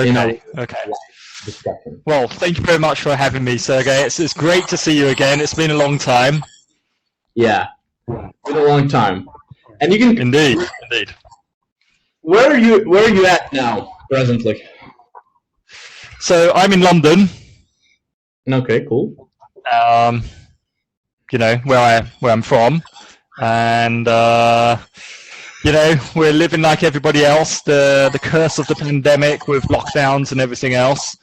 in our Okay. discussion. Well, thank you very much for having me, Sergey. It's great to see you again. It's been a long time. Yeah, been a long time. And you can Indeed. Where are you at now, presently? So I'm in London. Okay, cool. You know where I'm from, and you know, we're living like everybody else. The curse of the pandemic with lockdowns and everything else.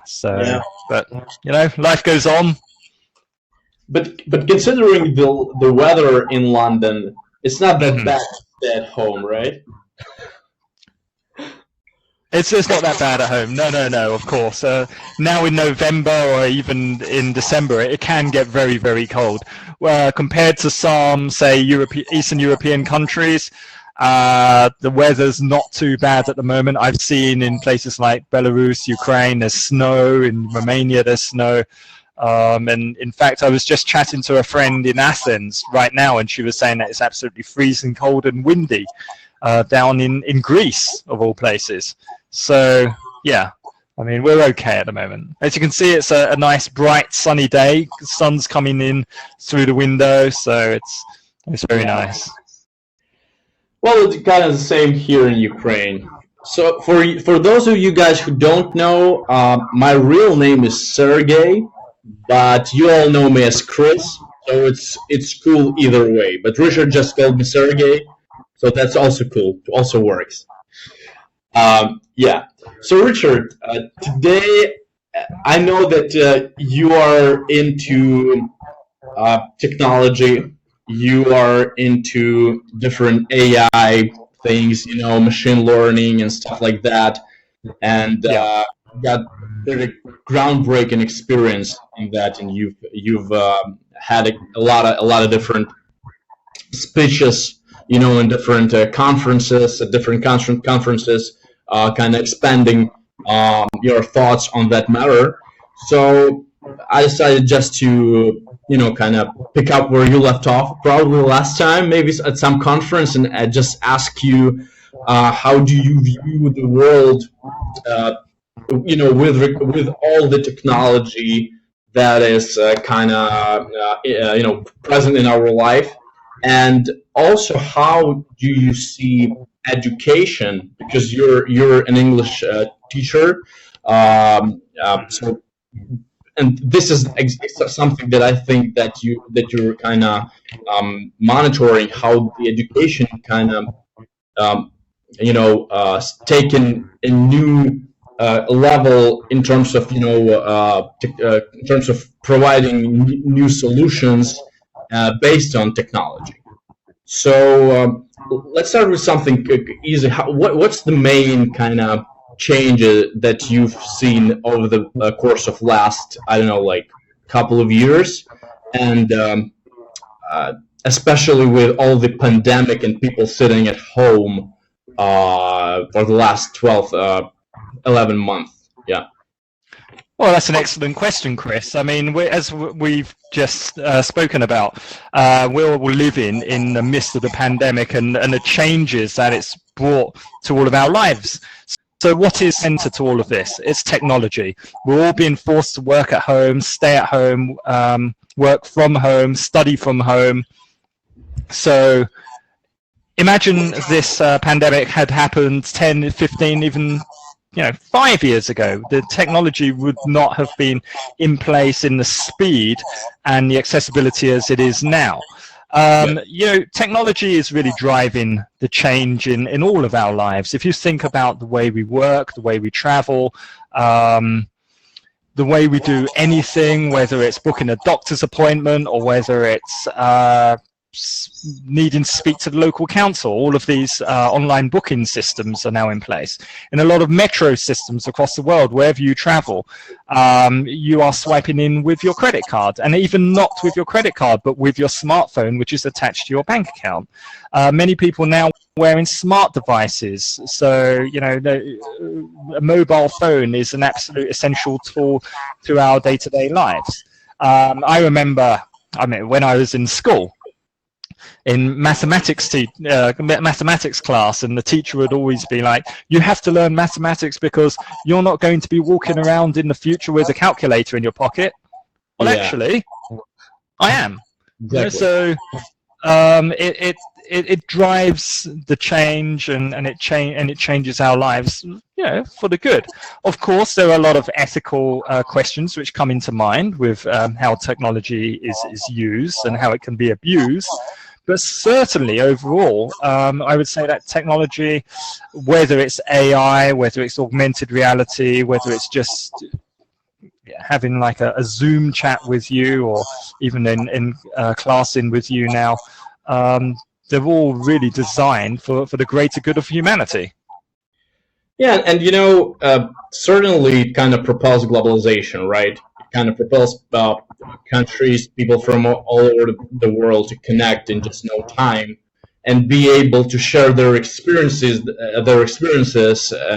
So, yeah. But you know, life goes on. But considering the weather in London, it's not that bad at home, right? It's not that bad at home. No, of course. Now in November or even in December, it can get very, very cold. Compared to some, say, Eastern European countries, the weather's not too bad at the moment. I've seen in places like Belarus, Ukraine, there's snow. In Romania, there's snow. And in fact, I was just chatting to a friend in Athens right now, and she was saying that it's absolutely freezing cold and windy down in Greece, of all places. So, yeah, I mean, we're okay at the moment. As you can see, it's a nice, bright, sunny day. The sun's coming in through the window, so it's very nice. Well, it's kind of the same here in Ukraine. So, for those of you guys who don't know, my real name is Sergey, but you all know me as Chris, so it's cool either way. But Richard just called me Sergey, so that's also cool. It also works. Yeah. So Richard, today I know that you are into technology. You are into different AI things, you know, machine learning and stuff like that, and got very groundbreaking experience in that. And you've had a lot of different speeches, you know, in different conferences, at different conferences, kind of expanding your thoughts on that matter. So I decided just to, you know, kind of pick up where you left off, probably last time, maybe at some conference, and just ask you, how do you view the world, you know, with all the technology that is kind of, you know, present in our life. And also, how do you see education? Because you're an English teacher, so, and this is something that I think that you're kind of monitoring, how the education kind of you know, taken a new level in terms of, you know, in terms of providing new solutions based on technology. So let's start with something easy. What's the main kind of changes that you've seen over the course of last, I don't know, like couple of years, and especially with all the pandemic and people sitting at home for the last 11 months? Yeah. Well, that's an excellent question, Chris. I mean, as we've just spoken about, we're living in the midst of the pandemic and the changes that it's brought to all of our lives. So what is central to all of this? It's technology. We're all being forced to work at home, stay at home, work from home, study from home. So imagine this pandemic had happened 10, 15, even 5 years ago. The technology would not have been in place in the speed and the accessibility as it is now. Technology is really driving the change in all of our lives. If you think about the way we work, the way we travel, the way we do anything, whether it's booking a doctor's appointment or whether it's needing to speak to the local council, all of these online booking systems are now in place. In a lot of metro systems across the world, wherever you travel, you are swiping in with your credit card, and even not with your credit card, but with your smartphone, which is attached to your bank account. Many people now wearing smart devices, so a mobile phone is an absolute essential tool to our day-to-day lives. I remember, when I was in school, in mathematics class, and the teacher would always be like, you have to learn mathematics because you're not going to be walking around in the future with a calculator in your pocket. Well, actually, I am. Exactly. So it drives the change, and it changes our lives, for the good. Of course, there are a lot of ethical questions which come into mind with how technology is used and how it can be abused. But certainly, overall, I would say that technology, whether it's AI, whether it's augmented reality, whether it's just having like a Zoom chat with you, or even in class in with you now, they're all really designed for the greater good of humanity. Yeah, and certainly it kind of propels globalization, right? It kind of propels countries, people from all over the world to connect in just no time and be able to share their experiences,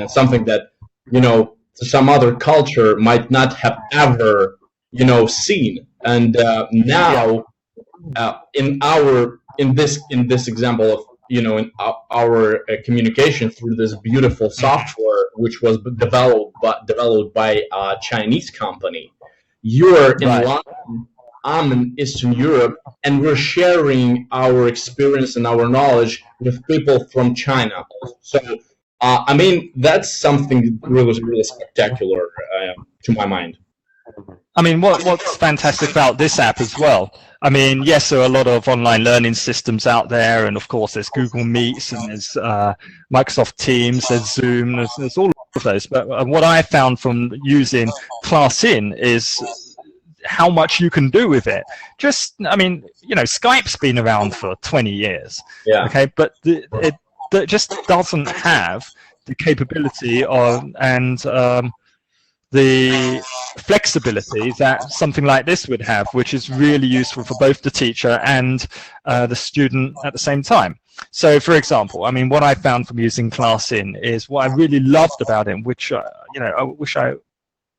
something that, some other culture might not have ever, seen. And now, in this example of in our communication through this beautiful software, which was developed by a Chinese company. You're in London, I'm in Eastern Europe, and we're sharing our experience and our knowledge with people from China. So, I mean, that's something really spectacular to my mind. I mean, what's fantastic about this app as well, I mean, yes, there are a lot of online learning systems out there, and of course there's Google Meets, and there's Microsoft Teams, there's Zoom, there's all of those. But what I found from using ClassIn is how much you can do with it. I mean, Skype's been around for 20 years, okay, but it just doesn't have the capability the flexibility that something like this would have, which is really useful for both the teacher and the student at the same time. So, for example, I mean, what I found from using ClassIn is what I really loved about it, which I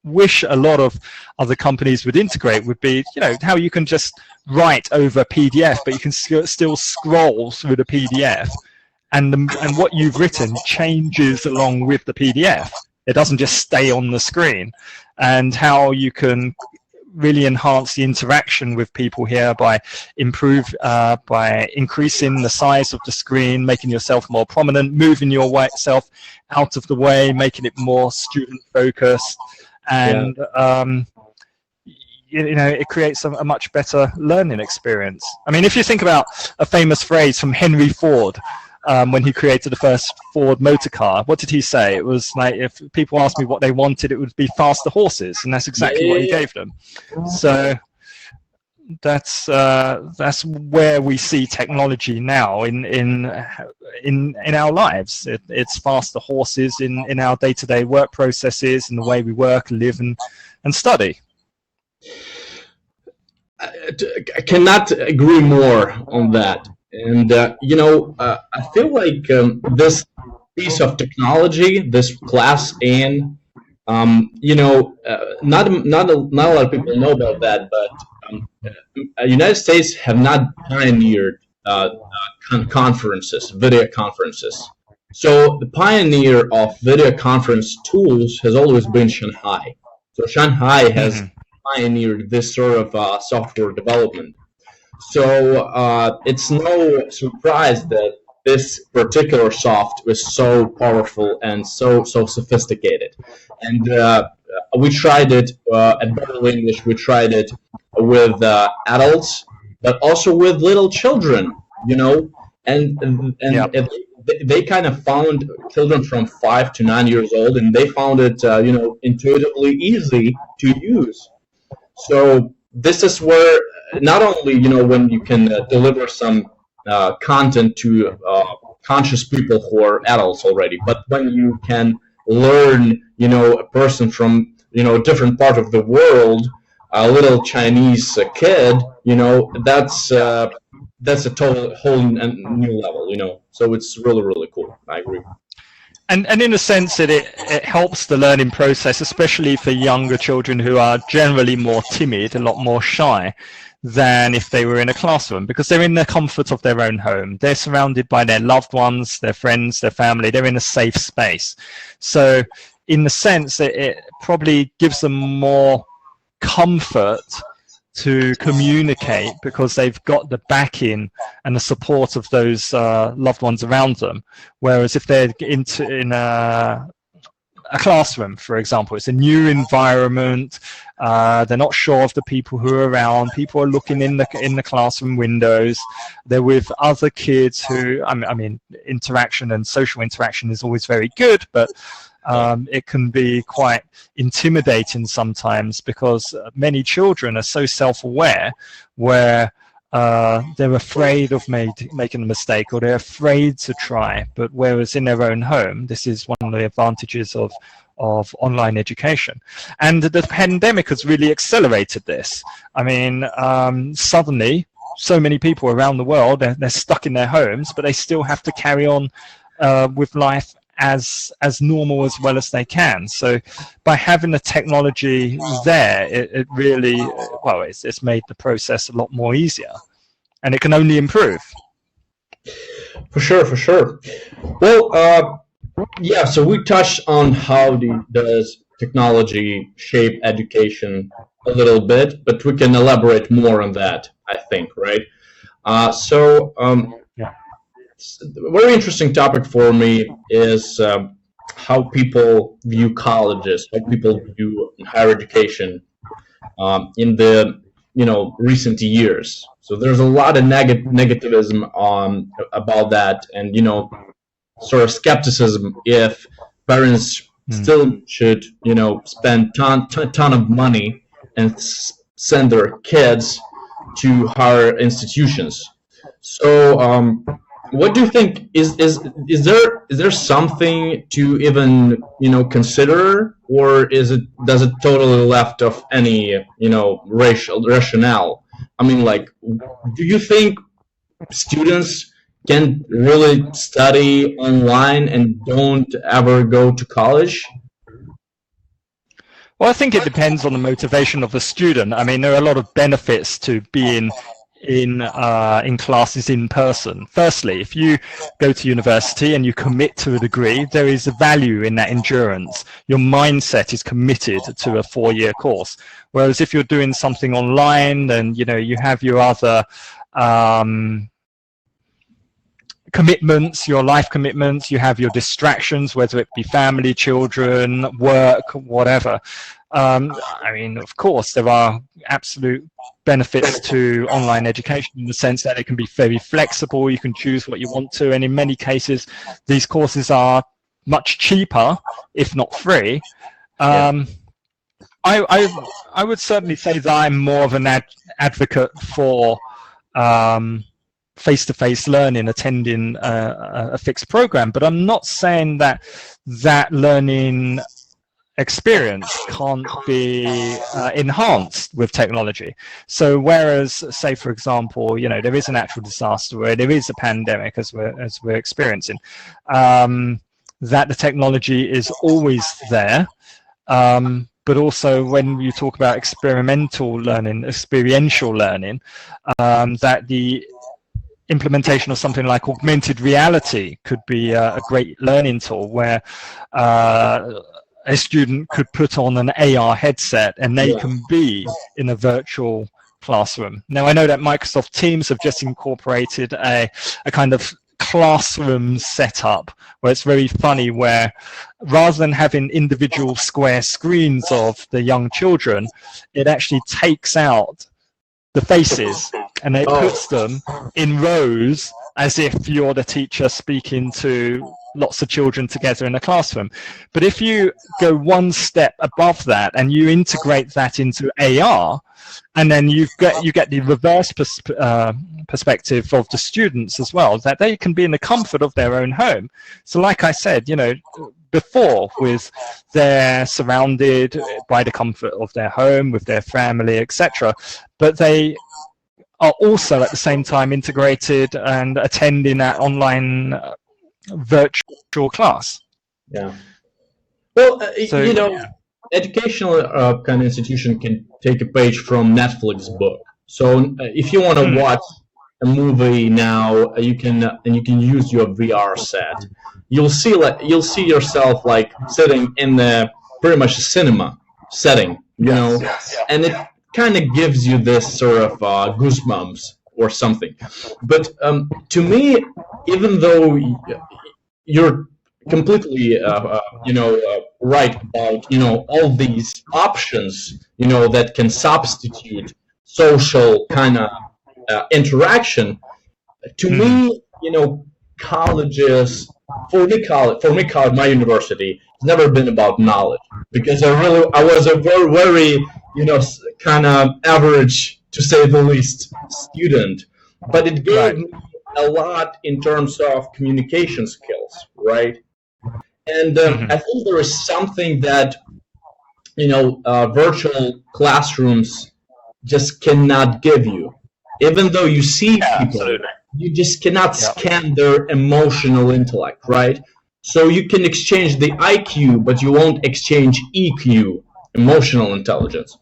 wish a lot of other companies would integrate, would be, how you can just write over PDF, but you can still scroll through the PDF, and what you've written changes along with the PDF. It doesn't just stay on the screen, and how you can really enhance the interaction with people here by increasing the size of the screen, making yourself more prominent, moving yourself out of the way, making it more student focused, and it creates a much better learning experience. I mean, if you think about a famous phrase from Henry Ford, when he created the first Ford motor car, what did he say? It was like, if people asked me what they wanted, it would be faster horses, and that's exactly what he gave them. So that's where we see technology now in our lives. It's faster horses in our day-to-day work processes, in the way we work, live, and study. I cannot agree more on that. And I feel like this piece of technology, this ClassIn, not a lot of people know about that, but United States have not pioneered conferences, video conferences. So the pioneer of video conference tools has always been Shanghai. So Shanghai has pioneered this sort of software development. So it's no surprise that this particular soft was so powerful and so sophisticated. And we tried it at Beverly English. We tried it with adults, but also with little children. And they kind of found children from 5 to 9 years old, and they found it intuitively easy to use. So this is where not only when you can deliver some content to conscious people who are adults already, but when you can learn a person from a different part of the world, a little Chinese kid, that's a whole new level, so it's really cool. I agree. And in a sense that it helps the learning process, especially for younger children who are generally more timid, a lot more shy, than if they were in a classroom, because they're in the comfort of their own home. They're surrounded by their loved ones, their friends, their family. They're in a safe space. So in the sense, it probably gives them more comfort to communicate because they've got the backing and the support of those loved ones around them. Whereas if they're in a classroom, for example, it's a new environment. They're not sure of the people who are around. People are looking in the classroom windows. They're with other kids who, I mean, interaction and social interaction is always very good, but it can be quite intimidating sometimes because many children are so self-aware where they're afraid of making a mistake, or they're afraid to try. But whereas in their own home, this is one of the advantages of online education. And the pandemic has really accelerated this. I mean, suddenly, so many people around the world, they're stuck in their homes, but they still have to carry on with life as normal as well as they can. So by having the technology there, it really, well, it's made the process a lot more easier, and it can only improve. For sure. Well, yeah, so we touched on how does technology shape education a little bit, but we can elaborate more on that, I think, right? Yeah. A very interesting topic for me is how people view colleges, how people view higher education in the recent years. So there's a lot of negativism about that, and sort of skepticism if parents still should spend ton of money and send their kids to higher institutions. So what do you think is there something to even consider, or does it totally left of any rationale? I mean, like, do you think students can really study online and don't ever go to college? Well, I think it depends on the motivation of the student. I mean, there are a lot of benefits to being in classes in person. Firstly, if you go to university and you commit to a degree, there is a value in that endurance. Your mindset is committed to a 4-year course. Whereas if you're doing something online, then you have your other commitments, your life commitments, you have your distractions, whether it be family, children, work, whatever. I mean, of course, there are absolute benefits to online education in the sense that it can be very flexible. You can choose what you want to, and in many cases, these courses are much cheaper, if not free. I would certainly say that I'm more of an advocate for face-to-face learning, attending a fixed program, but I'm not saying that learning experience can't be enhanced with technology. So whereas, say for example, there is a natural disaster, where there is a pandemic as we're experiencing, that the technology is always there, but also when you talk about experiential learning, that the implementation of something like augmented reality could be a great learning tool, where a student could put on an AR headset and they can be in a virtual classroom. Now, I know that Microsoft Teams have just incorporated a kind of classroom setup where it's very funny, where rather than having individual square screens of the young children, it actually takes out the faces and it puts them in rows as if you're the teacher speaking to lots of children together in a classroom. But if you go one step above that and you integrate that into AR, and then you get the reverse perspective of the students as well, that they can be in the comfort of their own home. So like I said, before, they're surrounded by the comfort of their home, with their family, etc. But they are also at the same time integrated and attending that online virtual class. Yeah. Well, educational kind of institution can take a page from Netflix book. So if you want to watch a movie now, you can use your VR set. You'll see yourself like sitting in the pretty much a cinema setting, and it kind of gives you this sort of goosebumps or something. But to me, even though you're completely right about all these options that can substitute social kind of interaction, to me colleges for me college my university has never been about knowledge, because I was a very kind of average, to say the least, student, but it gave me a lot in terms of communication skills, right? And I think there is something that virtual classrooms just cannot give you. Even though you see people, you just cannot scan their emotional intellect, right? So you can exchange the IQ, but you won't exchange EQ, emotional intelligence.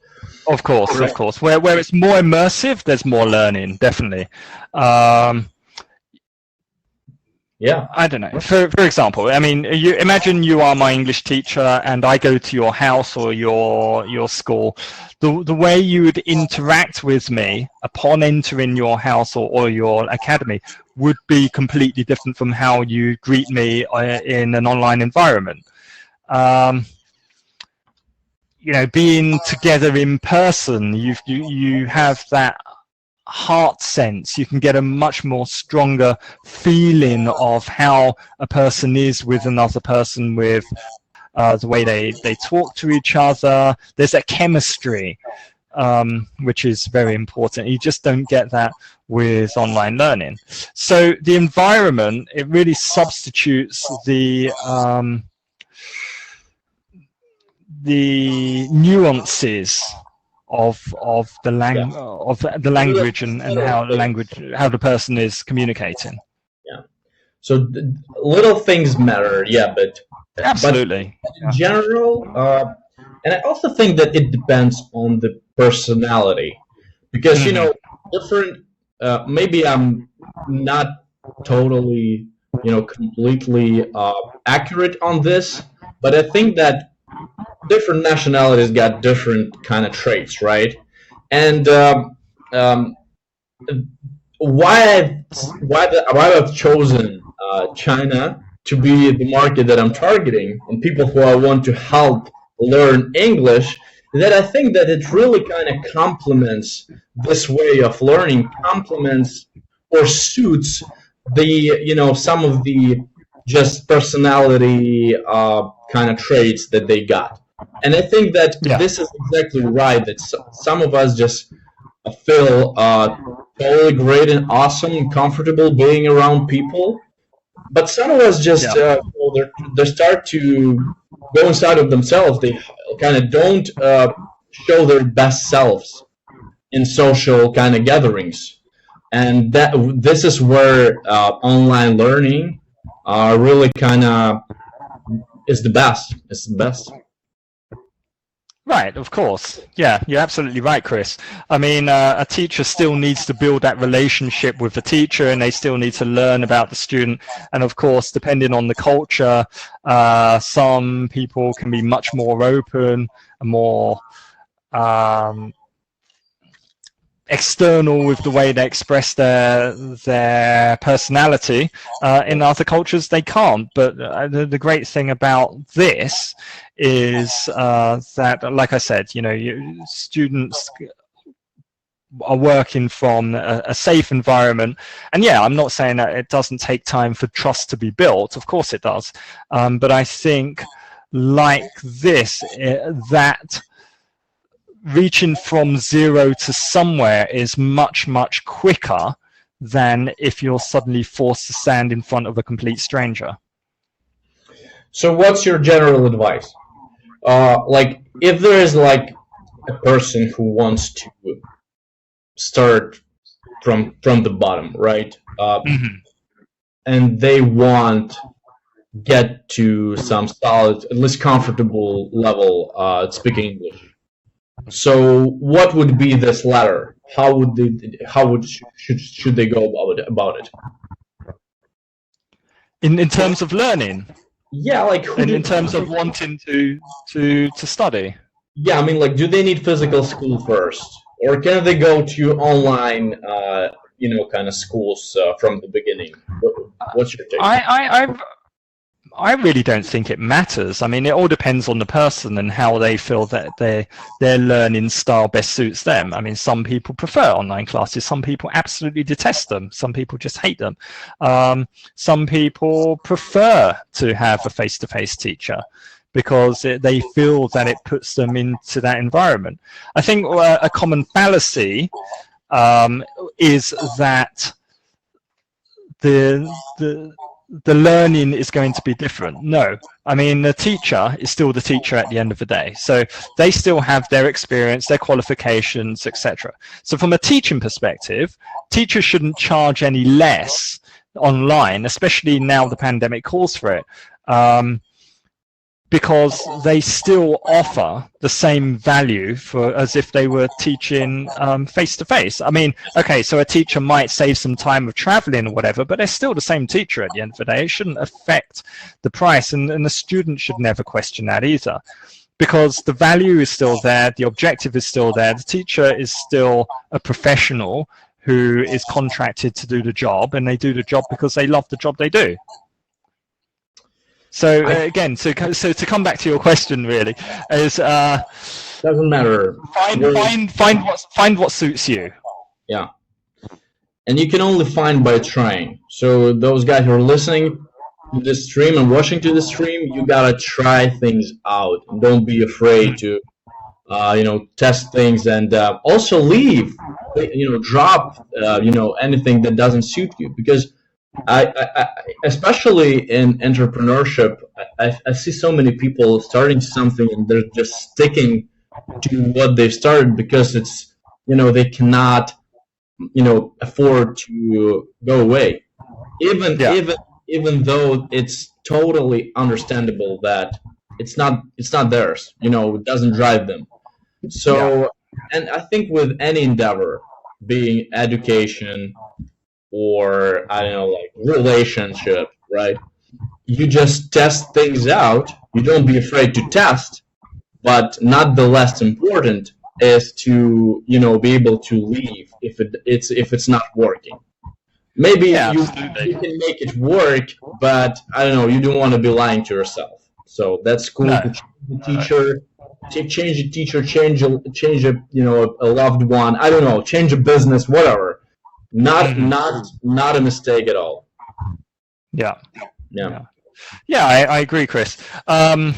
Of course, of course. Where it's more immersive, there's more learning, definitely. Yeah. I don't know. For example, I mean, you imagine you are my English teacher, and I go to your house or your school. The way you would interact with me upon entering your house or your academy would be completely different from how you greet me in an online environment. Being together in person, you have that heart sense. You can get a much more stronger feeling of how a person is with another person, with the way they talk to each other. There's a chemistry, which is very important. You just don't get that with online learning. So the environment, it really substitutes the nuances of the language and how the person is communicating. Yeah. So little things matter, but absolutely. But in general, and I also think that it depends on the personality, because different. Maybe I'm not totally completely accurate on this, but I think that different nationalities got different kind of traits, right? And why I've chosen China to be the market that I'm targeting, and people who I want to help learn English, that I think that it really kind of complements this way of learning, complements or suits the some of the just personality kind of traits that they got. And I think that this is exactly right, that some of us just feel totally great and awesome and comfortable being around people, but some of us just they start to go inside of themselves. They kind of don't show their best selves in social kind of gatherings, and this is where online learning really kind of is the best. It's the best. Right, of course. Yeah, you're absolutely right, Chris. I mean, a teacher still needs to build that relationship with the teacher, and they still need to learn about the student. And of course, depending on the culture, some people can be much more open and more external with the way they express their personality. In other cultures, they can't. But the great thing about this is that, like I said, students are working from a safe environment. And I'm not saying that it doesn't take time for trust to be built. Of course it does. But I think like this, that reaching from zero to somewhere is much, much quicker than if you're suddenly forced to stand in front of a complete stranger. So what's your general advice? Like, if there is like a person who wants to start from the bottom, right? And they want get to some solid, at least comfortable level speaking English. So what would be this ladder should they go about it? In terms of learning, Yeah, like in terms of wanting to study. Yeah, I mean, like, do they need physical school first, or can they go to online, kind of schools from the beginning? What's your take? I really don't think it matters. I mean, it all depends on the person and how they feel that their learning style best suits them. I mean, some people prefer online classes. Some people absolutely detest them. Some people just hate them. Some people prefer to have a face-to-face teacher because they feel that it puts them into that environment. I think a common fallacy is that the learning is going to be different. No, I mean, the teacher is still the teacher at the end of the day. So they still have their experience, their qualifications, etc. So from a teaching perspective, teachers shouldn't charge any less online, especially now the pandemic calls for it. Because they still offer the same value as if they were teaching face-to-face. I mean, okay, so a teacher might save some time of traveling or whatever, but they're still the same teacher at the end of the day. It shouldn't affect the price, and the student should never question that either, because the value is still there, the objective is still there, the teacher is still a professional who is contracted to do the job, and they do the job because they love the job they do. So again, so to come back to your question, really, is doesn't matter. Find what suits you. Yeah, and you can only find by trying. So those guys who are listening to this stream and watching to the stream, you gotta try things out, and don't be afraid to, test things, and also leave. Drop, anything that doesn't suit you, because I especially in entrepreneurship, I see so many people starting something and they're just sticking to what they've started because it's, they cannot, afford to go away. Even though it's totally understandable that it's not theirs, it doesn't drive them. So, and I think with any endeavor, being education, or I don't know, like relationship, right? You just test things out. You don't be afraid to test, but not the less important is to be able to leave if it's not working. Maybe you can make it work, but I don't know. You don't want to be lying to yourself. So that's cool. No. To change a teacher, change a loved one. I don't know. Change a business, whatever. Not a mistake at all. Yeah, I agree, Chris. The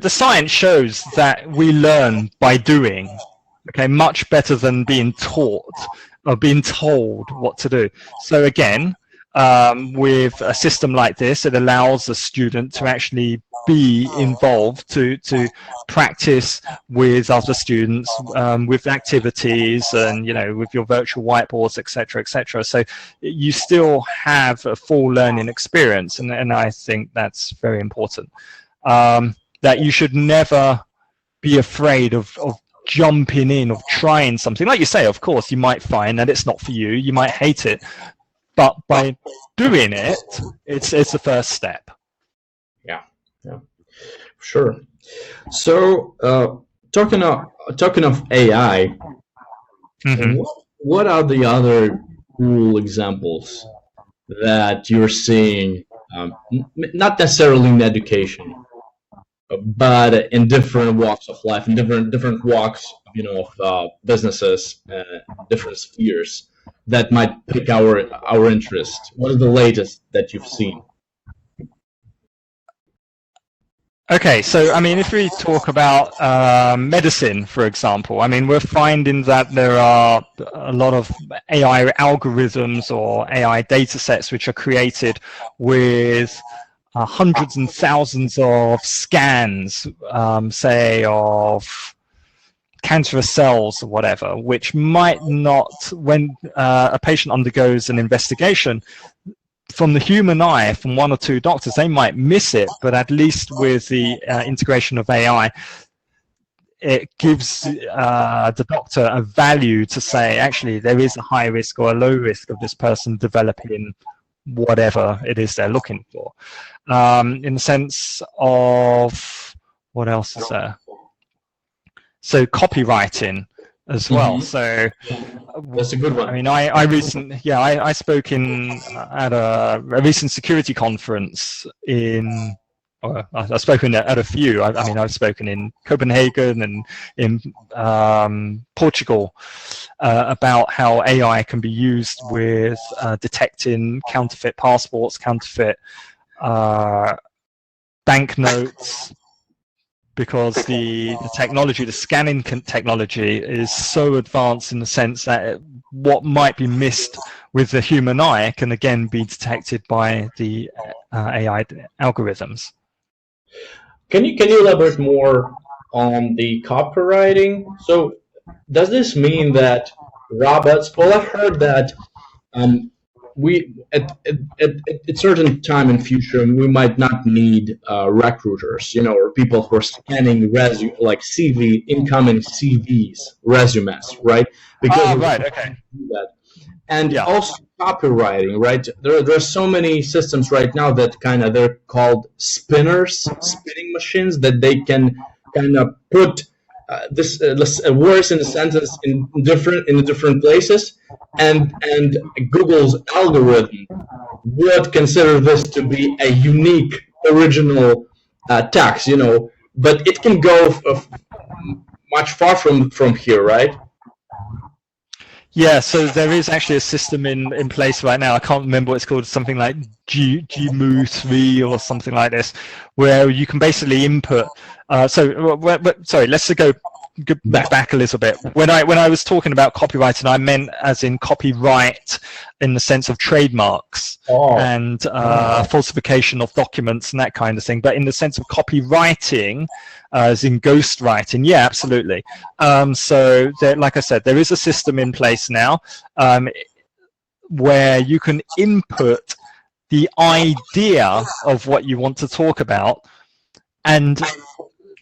science shows that we learn by doing. Okay, much better than being taught or being told what to do. So again, with a system like this, it allows the student to actually be involved, to practice with other students, with activities, and with your virtual whiteboards, etc. So you still have a full learning experience, and I think that's very important. That you should never be afraid of jumping in, of trying something. Like you say, of course, you might find that it's not for you, you might hate it, but by doing it, it's the first step. Yeah, sure. So, talking of AI, what are the other cool examples that you're seeing? Not necessarily in education, but in different walks of life, in different walks, of businesses, different spheres that might pick our interest. What is the latest that you've seen? Okay, so I mean, if we talk about medicine, for example, I mean, we're finding that there are a lot of AI algorithms or AI data sets which are created with hundreds and thousands of scans, say, of cancerous cells or whatever, which might not, when a patient undergoes an investigation, from the human eye, from one or two doctors, they might miss it, but at least with the integration of AI, it gives the doctor a value to say, actually, there is a high risk or a low risk of this person developing whatever it is they're looking for. In the sense of, what else is there? So copywriting as well. So that's a good one. I mean, I spoke at a recent security conference in. I've spoken at a few. I mean, I've spoken in Copenhagen and in Portugal about how AI can be used with detecting counterfeit passports, counterfeit banknotes, because the technology, the scanning technology, is so advanced in the sense that what might be missed with the human eye can again be detected by the AI algorithms. Can you elaborate more on the copywriting? So does this mean that robots? Well, I've heard that we at certain time in future we might not need recruiters, or people who are scanning like CV incoming CVs, resumes, right? Because right, okay. Do that. And also copywriting, right? There are so many systems right now that they're called spinning machines, that they can kind of put words in a sentence in different places, and Google's algorithm would consider this to be a unique, original text, but it can go much far from here, right? Yeah, so there is actually a system in place right now. I can't remember what it's called, something like GMU3 or something like this, where you can basically input. Sorry, let's go back a little bit. When I was talking about copywriting, I meant as in copyright in the sense of trademarks and falsification of documents and that kind of thing. But in the sense of copywriting, as in ghostwriting, yeah, absolutely. So like I said, there is a system in place now where you can input the idea of what you want to talk about, and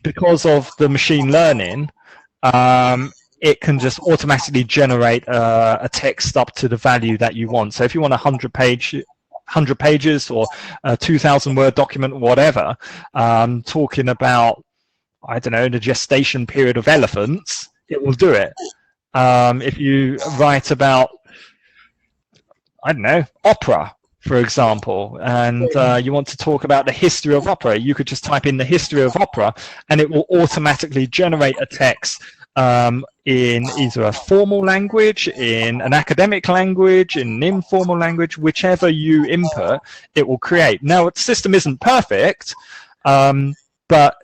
because of the machine learning, it can just automatically generate a text up to the value that you want. So if you want 100 pages or a 2,000 word document, whatever, talking about, I don't know, the gestation period of elephants, it will do it. If you write about, I don't know, opera, for example, and you want to talk about the history of opera, you could just type in the history of opera and it will automatically generate a text in either a formal language, in an academic language, in an informal language, whichever you input, it will create. Now, the system isn't perfect, but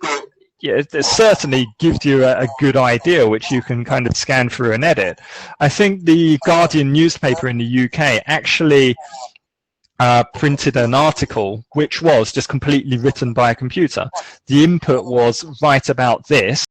it certainly gives you a good idea, which you can kind of scan through and edit. I think the Guardian newspaper in the UK actually printed an article which was just completely written by a computer. The input was, write about this,